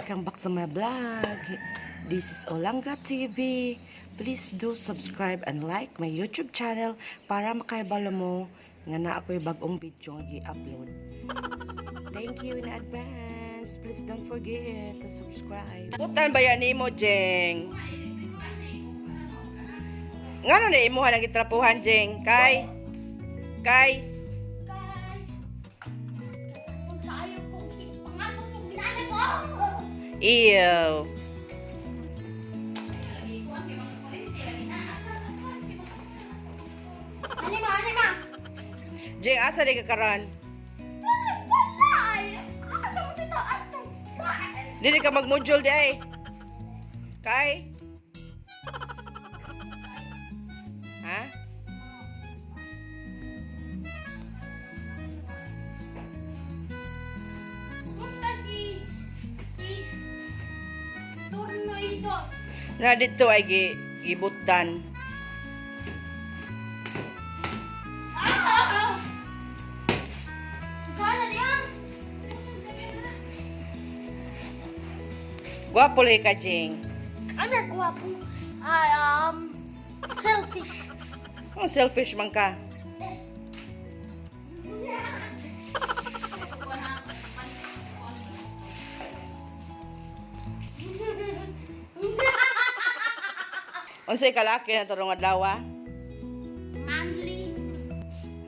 Welcome back to my vlog. This is Olanga TV. Please do subscribe and like my YouTube channel para makaibalo mo nga na ako'y bagong video nga i-upload. Thank you in advance. Please don't forget to subscribe. Putan ba yan mo, Jeng? Nga na imuha ng itrapuhan, Jeng? Kay? Ew. Jeng, asa di ka karon? Dili ka mag-module di ay. Kay? Ha? Na dito ay gibutan. Gwapo lay ka, Jeng. Ano gwapo? Ay, selfish. Oh, selfish man ka. Unsay kalaki na turong adlaw? Manly.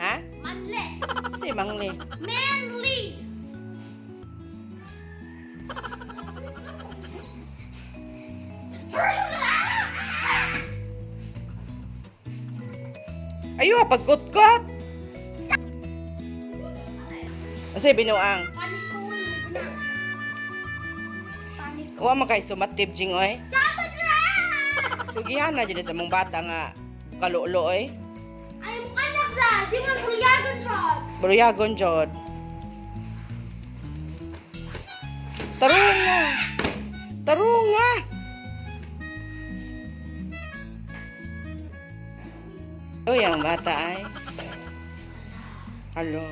Ha? Manly. Si mangli. Manly. Ayo pagkutkot. Unsay binuang? Panik. Wa man kay sumatib, Jeng oy. Sabat ra! Lugihan na dyan sa mong bata nga kalulo oy. Ay, mong anak na! Di mo na bulyagan siya! Buruyagon jod. Tarong nga. Tarong nga. Oh, yung bata ay. Hello.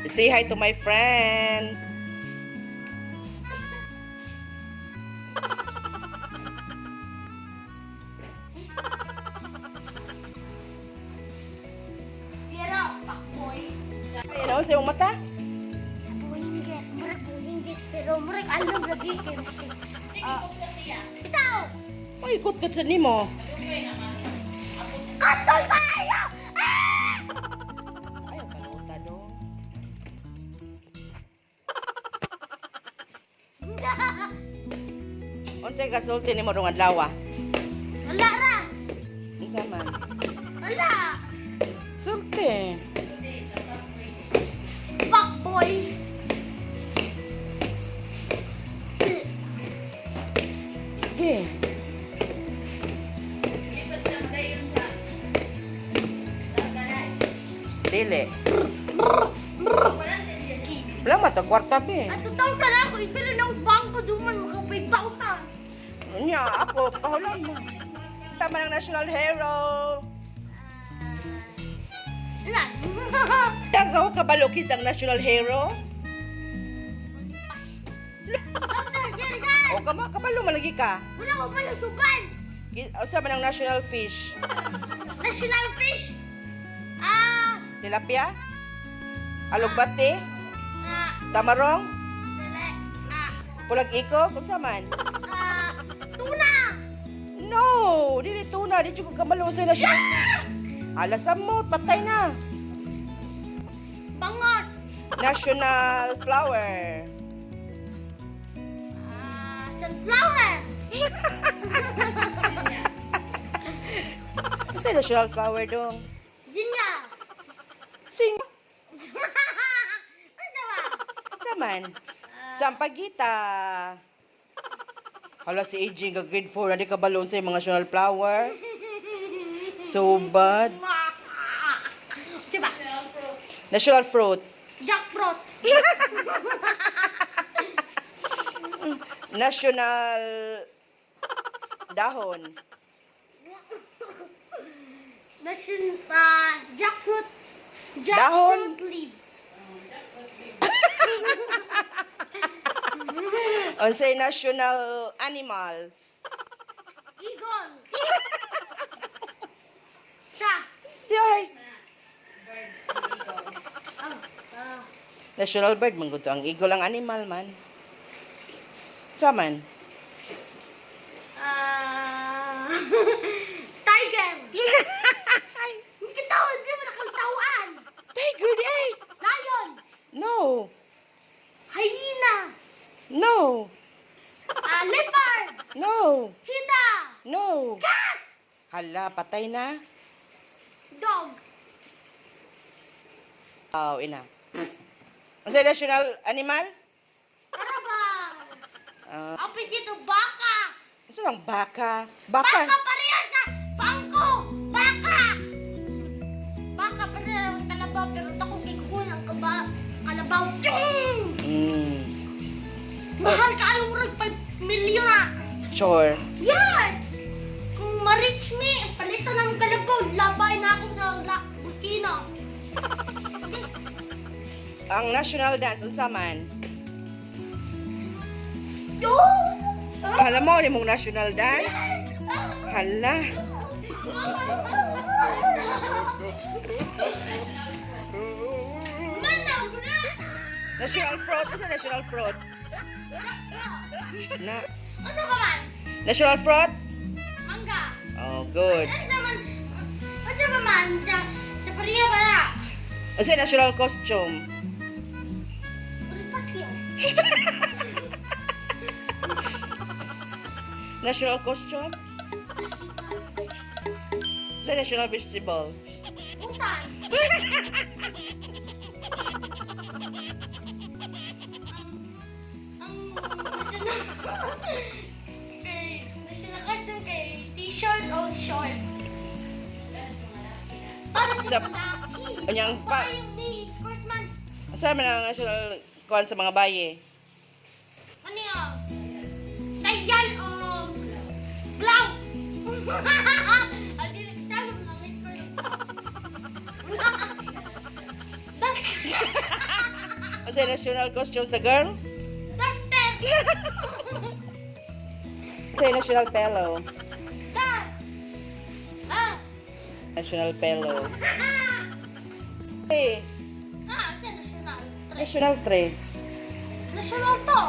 Say hi to my friend. Pero, pakboy. Ay, ano sa iyong mata? Bulinggit. Pero, murag alam lagi kayo. Bitaw! Ay, ikot-kot sa nimo. Katol tayo! Ah! Ay, ang kaluta do. Unsay kasulti nimo dong adlaw? Wala ra! Unsa man? Wala! Sulti. Pakboy! Ge. Dili. Wala mata kwarta be. At 2,000 ako, isa rin ang bangko duman, mga 5,000. Nya ako pahulan mo. Tama ng national hero. Wala. Dagaw ka balukis ang national hero? Dr. Jerry, O kabalo malagi ka. wala ko malusugan. Usa man ang national fish? National fish. Tilapia? Alugbati? Ah, Tamarong? dali. Pulag ikog? Unsa man? Tuna. No! Dili tuna, di ko kabalo sa national fish. Alasamot, patay na. Bangos. National flower. Sunflower. Kasi national flower dong. Zinya. Sing. Ano ba? Saman. Sampagita. Hala si AJ nga grade 4 na di ka balon sa mga national flower. So bad. Diba? National fruit. Jackfruit. National dahon. Jackfruit. Dahon. Jackfruit leaves. Unsay national animal? Eagle. Siya. Yay! Ah. National bird man gud to. Ang eagle ang animal man. Sa man? Tiger. Hindi ka tawad, di mo nakaltawan. Tiger di ay. Lion. No. Hyena. No. Leopard. No. Cheetah. No. Cat. Hala, patay na. Dog. Oh, ina. Unsay national animal? Carabao. Ah, Opposite of baka. unsay lang baka? Baka Baka. pareha sa bangko. Baka. Baka pareha ng kalabaw pero ako kikuhon ang kalabaw. Mm, Mahal ka ayaw mo rin 5 milyon ah. sure. Yes! Kung ma-reach me, palitan ng kalabaw, labay na ako sa Burkina. Ang national dance unsa man? Hala mo ni mong national dance? Hala. Manaw na! National fruit, unsa national fruit? Na Ano ka man? national fruit? Mangga. Oh, good. Ano ba man? Sa Paria ba na? Unsay national costume? Ulipas yan. National costume? Unsay national vegetable? Utan. National costume kay t-shirt o short. Para sa Sa- lalaki. Anyang spa- Baka yung may skirt man. Asa man ang national kuan sa mga baye? Ano yun? Sayal o blouse. Hindi na kasalo mo lang may skirt o blouse. Unsay national costume sa girl? Duster. Unsay national pillow? Dad. Ah. National pillow. Hey, Sa national. national tray. National to.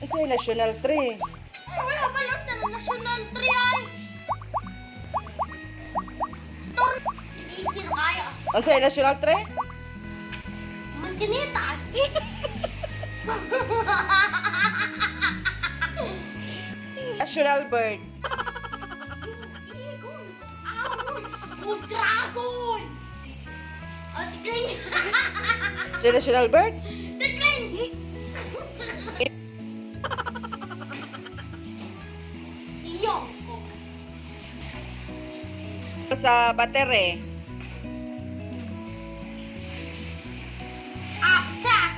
Unsay national tray? Wala ba lang na national tree ay? Tor. Hindi na kaya. Unsay national tray? Mansinitas. National bird. Eagle. Oh, dragon. Oh, tikling. Unsay national bird? Tikling. Iyong ko. Sa batere. Cat.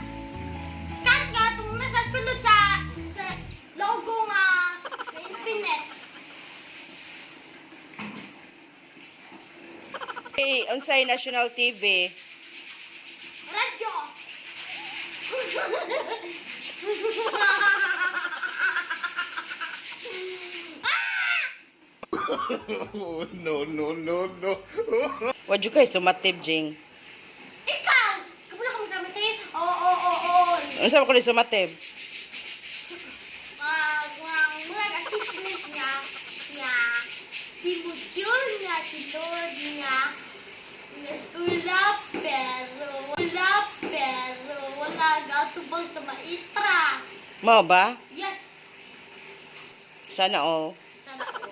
Cat nga itong nasa sulod sa logo nga sa Infinite. Hey, unsay national TV? Radyo. No, no, no, no. Wadyo kay sumatib jing. Ikaw! Kapula ka magamit eh. Oo. Unsa man ko ni sumatib? Murag achievement niya. Timudyon niya, tinod niya. Pero wala gatubang sa maestra. Mao ba? Yes, Sana all. sana ko.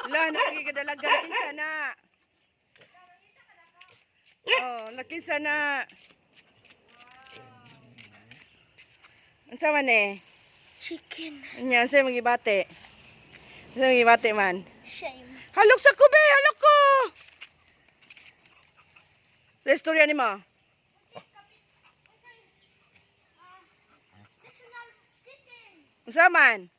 La, nakikidalagan kinsa na. Oh, nakinsa na. Unsa man eh? Chicken. Anya, unsay magibate? Unsay magibate man? Shame. Halok sa kubi, halok ko. Sa istorya ni mo. National chicken. Unsa man?